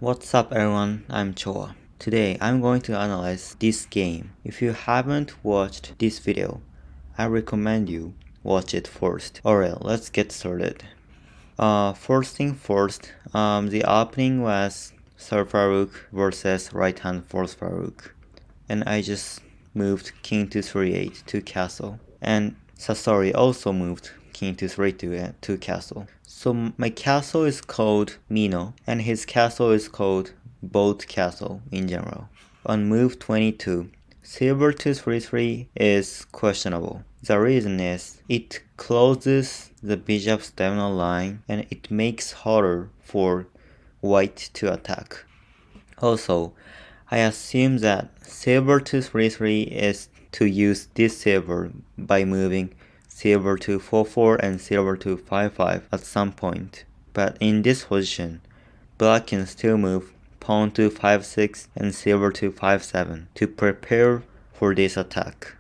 What's up everyone, I'm Choa. Today I'm going to analyze this game. If you haven't watched this video, I recommend you watch it first. Alright, let's get started. First thing first, the opening was Surfer Rook versus right hand Force Rook. And I just moved King to 3-8 to castle. And Sasorii also moved King to 3-2 to castle. So my castle is called Mino, and his castle is called Boat Castle in general. On move 22, Silver to 3-3 is questionable. The reason is it closes the bishop's diagonal line and it makes harder for white to attack. Also, I assume that silver to 3-3 is to use this silver by moving silver to 4-4 and silver to 5-5 at some point. But in this position, black can still move pawn to 5-6 and silver to 5-7 to prepare for this attack.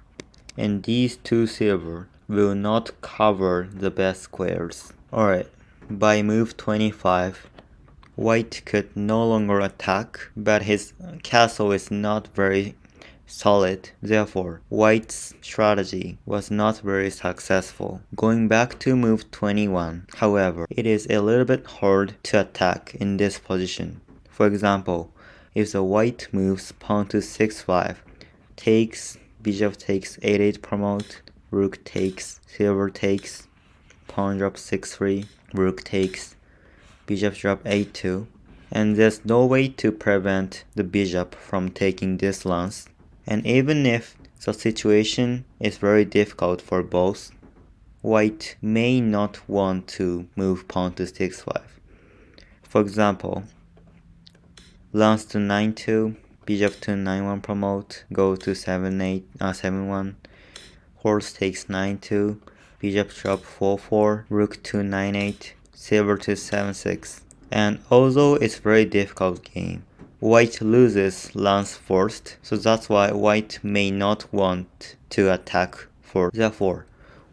And these two silver will not cover the best squares. Alright, by move 25, white could no longer attack, but his castle is not very solid. Therefore, white's strategy was not very successful. Going back to move 21, however, it is a little bit hard to attack in this position. For example, if the white moves pawn to 6-5, takes, bishop takes 8-8 promote, rook takes, silver takes, pawn drop 6-3, rook takes, bishop drop 8-2, and there's no way to prevent the bishop from taking this lance. And even if the situation is very difficult for both, white may not want to move pawn to 6-5. For example, lance to 9-2, bishop to 9-1 promote, go to 7-1, horse takes 9-2, bishop drop 4-4, rook to 9-8, silver to 7-6. And although it's a very difficult game, white loses lance first, so that's why white may not want to attack first. Therefore,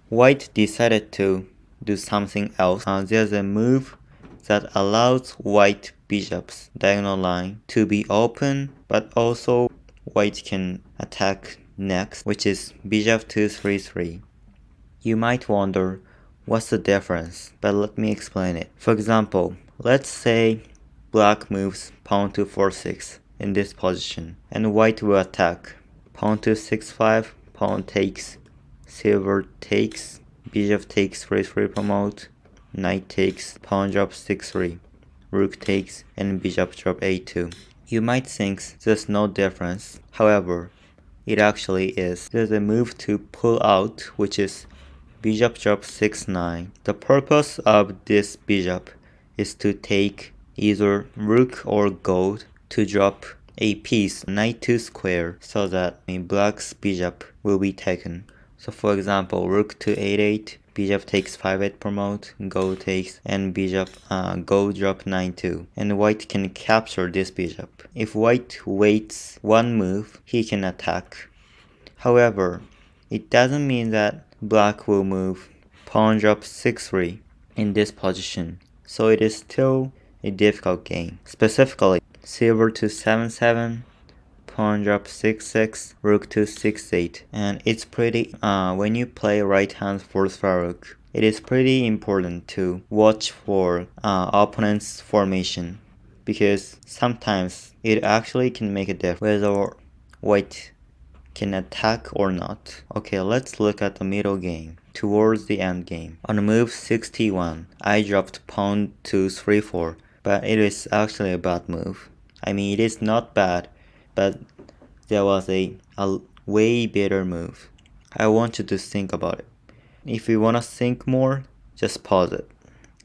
white decided to do something else. There's a move that allows white bishop's diagonal line to be open, but also white can attack next, which is bishop to 3-3. You might wonder what's the difference, but let me explain it. For example, let's say black moves pawn to 4-6 in this position, and white will attack. Pawn to 6-5, pawn takes, silver takes, bishop takes 3-3 promote, knight takes, pawn drop 6-3, rook takes, and bishop drop 8-2. You might think there's no difference, however, it actually is. There's a move to pull out, which is bishop drop 6-9. The purpose of this bishop is to take either rook or gold to drop a piece knight to square so that black's bishop will be taken. So for example, rook to 8-8, bishop takes 5-8 promote, gold takes, and bishop gold drop 9-2, and white can capture this bishop. If white waits one move, he can attack. However, it doesn't mean that black will move pawn drop 6-3 in this position, so it is still a difficult game. Specifically, silver to 7-7, pawn drop 6-6, rook to 6-8, and it's pretty when you play right hand Force Rook, it is pretty important to watch for opponent's formation, because sometimes it actually can make a difference whether white can attack or not. Okay, let's look at the middle game, towards the end game. On move 61, I dropped pawn to 3-4, but it is actually a bad move. I mean, it is not bad, but there was a way better move. I want you to think about it. If you want to think more, just pause it.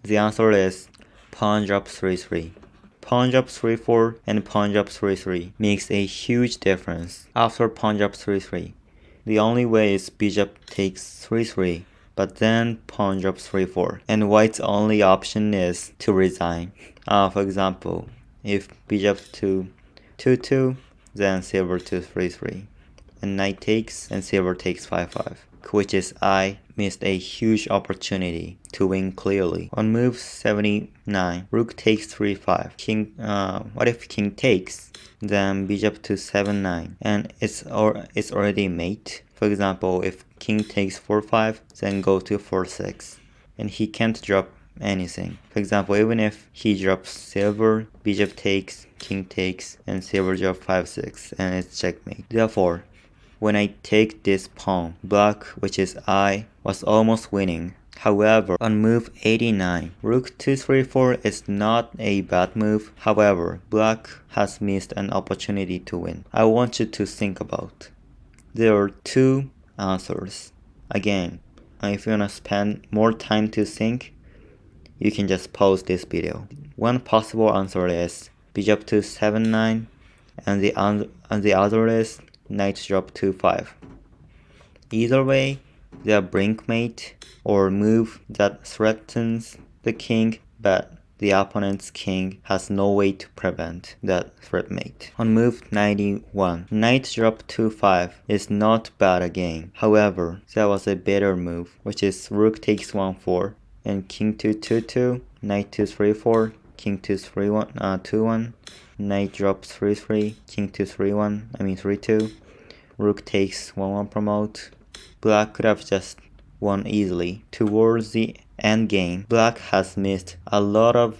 The answer is pawn drop 3-3. Pawn drop 3-4 and pawn drop 3-3 makes a huge difference. After pawn drop 3-3, the only way is bishop takes 3-3, but then pawn drop 3-4, and white's only option is to resign. For example, if bishop to 2-2, then silver to 3-3, and knight takes and silver takes 5-5. which is I, missed a huge opportunity to win clearly. On move 79, Rook takes 3-5. What if King takes? Then bishop to 7-9, and it's already mate. For example, if King takes 4-5, then go to 4-6, and he can't drop anything. For example, even if he drops silver, bishop takes, king takes, and silver drop 5-6, and it's checkmate. Therefore, when I take this pawn, black, which is I, was almost winning. However, on move 89, Rook 2-3-4 is not a bad move. However, black has missed an opportunity to win. I want you to think about. There are two answers. Again, if you want to spend more time to think, you can just pause this video. One possible answer is bishop to 7-9, and the other is knight drop to 5. Either way, they are brinkmate or move that threatens the king, but the opponent's king has no way to prevent that threatmate. On move 91, knight drop to 5 is not bad again. However, there was a better move, which is rook takes 1-4 and king to 2-2, knight to 3-4, king to 2-1, knight drops 3-3, king to 3-2, rook takes 1-1 promote. Black could have just won easily. Towards the end game, black has missed a lot of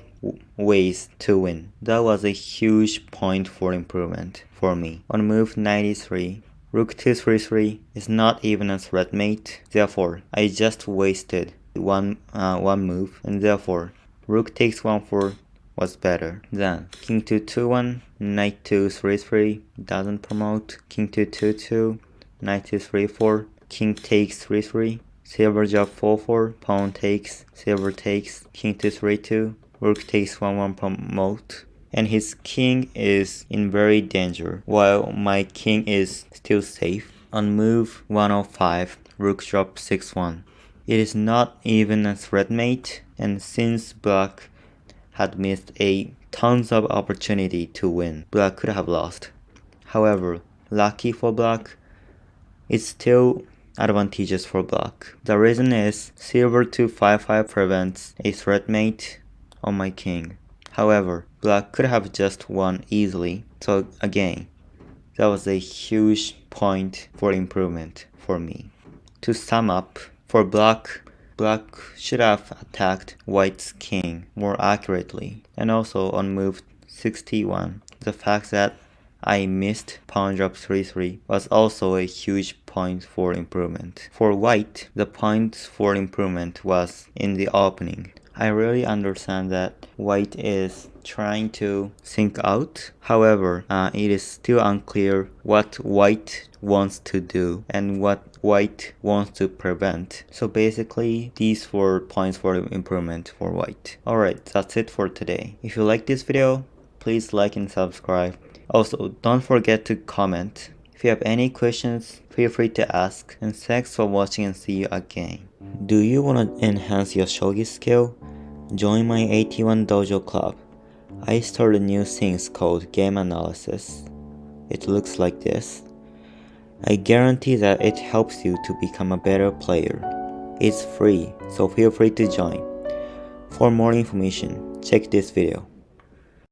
ways to win. That was a huge point for improvement for me. On move 93, rook 2-3-3 is not even a threat mate. Therefore, I just wasted one move, and therefore rook takes 1-4 was better. Then king to 2-1, knight to 3-3 doesn't promote, king to 2-2, knight to 3-4, king takes 3-3, silver drop 4-4, pawn takes, silver takes, king to 3-2, rook takes 1-1 promote, and his king is in very danger while my king is still safe. On move 105, rook drop 6-1. It is not even a threat mate, and since black had missed tons of opportunity to win, black could have lost. However, lucky for black, it's still advantageous for black. The reason is silver to 5-5 prevents a threat mate on my king. However, black could have just won easily. So again, that was a huge point for improvement for me. To sum up, for black should have attacked white's king more accurately. And also on move 61, the fact that I missed pawn drop 3-3 was also a huge point for improvement. For white, the point for improvement was in the opening. I really understand that white is trying to think out. However, it is still unclear what white wants to do and what white wants to prevent. So basically, these were points for improvement for white. Alright, that's it for today. If you like this video, please like and subscribe. Also, don't forget to comment. If you have any questions, feel free to ask. And thanks for watching, and see you again. Do you want to enhance your shogi skill? Join my 81 Dojo Club. I started new things called game analysis. It looks like this. I guarantee that it helps you to become a better player. It's free, so feel free to join. For more information, check this video.